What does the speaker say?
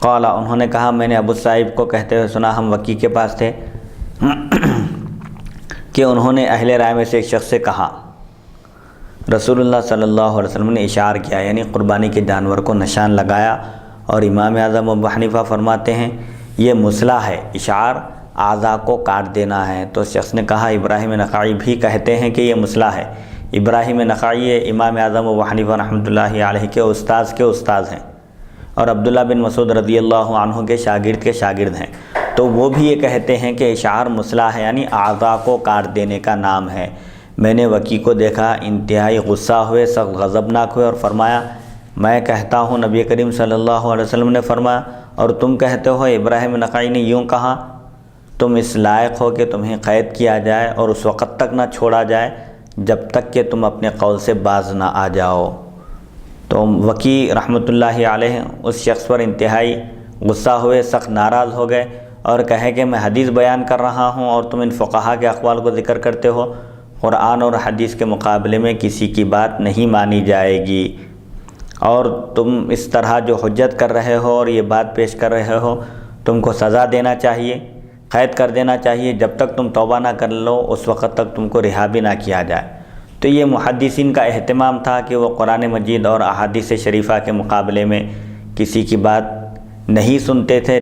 قال، انہوں نے کہا میں نے ابو صاحب کو کہتے ہوئے سنا، ہم وکی کے پاس تھے، کہ انہوں نے اہل رائے میں سے ایک شخص سے کہا، رسول اللہ صلی اللہ علیہ وسلم نے اشعار کیا، یعنی قربانی کے جانور کو نشان لگایا، اور امام اعظم ابو حنیفہ فرماتے ہیں یہ مصلح ہے، اشعار اعضاء کو کاٹ دینا ہے۔ تو اس شخص نے کہا ابراہیم نخعی بھی کہتے ہیں کہ یہ مصلح ہے۔ ابراہیم نخعی امام اعظم ابو حنیفہ رحمۃ اللہ علیہ کے استاذ ہیں، اور عبداللہ بن مسعود رضی اللہ عنہ کے شاگرد ہیں، تو وہ بھی یہ کہتے ہیں کہ اشعار مصلح ہے، یعنی اعضاء کو کاٹ دینے کا نام ہے۔ میں نے وکی کو دیکھا، انتہائی غصہ ہوئے، سخت غضبناک ہوئے، اور فرمایا میں کہتا ہوں نبی کریم صلی اللہ علیہ وسلم نے فرمایا، اور تم کہتے ہو ابراہیم نخعی نے یوں کہا، تم اس لائق ہو کہ تمہیں قید کیا جائے اور اس وقت تک نہ چھوڑا جائے جب تک کہ تم اپنے قول سے باز نہ آ جاؤ۔ تو وکی رحمۃ اللہ علیہ اس شخص پر انتہائی غصہ ہوئے، سخت ناراض ہو گئے، اور کہے کہ میں حدیث بیان کر رہا ہوں اور تم ان فقہا کے اقوال کو ذکر کرتے ہو، قرآن اور حدیث کے مقابلے میں کسی کی بات نہیں مانی جائے گی، اور تم اس طرح جو حجت کر رہے ہو اور یہ بات پیش کر رہے ہو، تم کو سزا دینا چاہیے، قید کر دینا چاہیے، جب تک تم توبہ نہ کر لو اس وقت تک تم کو رہا بھی نہ کیا جائے۔ تو یہ محدثین کا اہتمام تھا کہ وہ قرآن مجید اور احادیث شریفہ کے مقابلے میں کسی کی بات نہیں سنتے تھے۔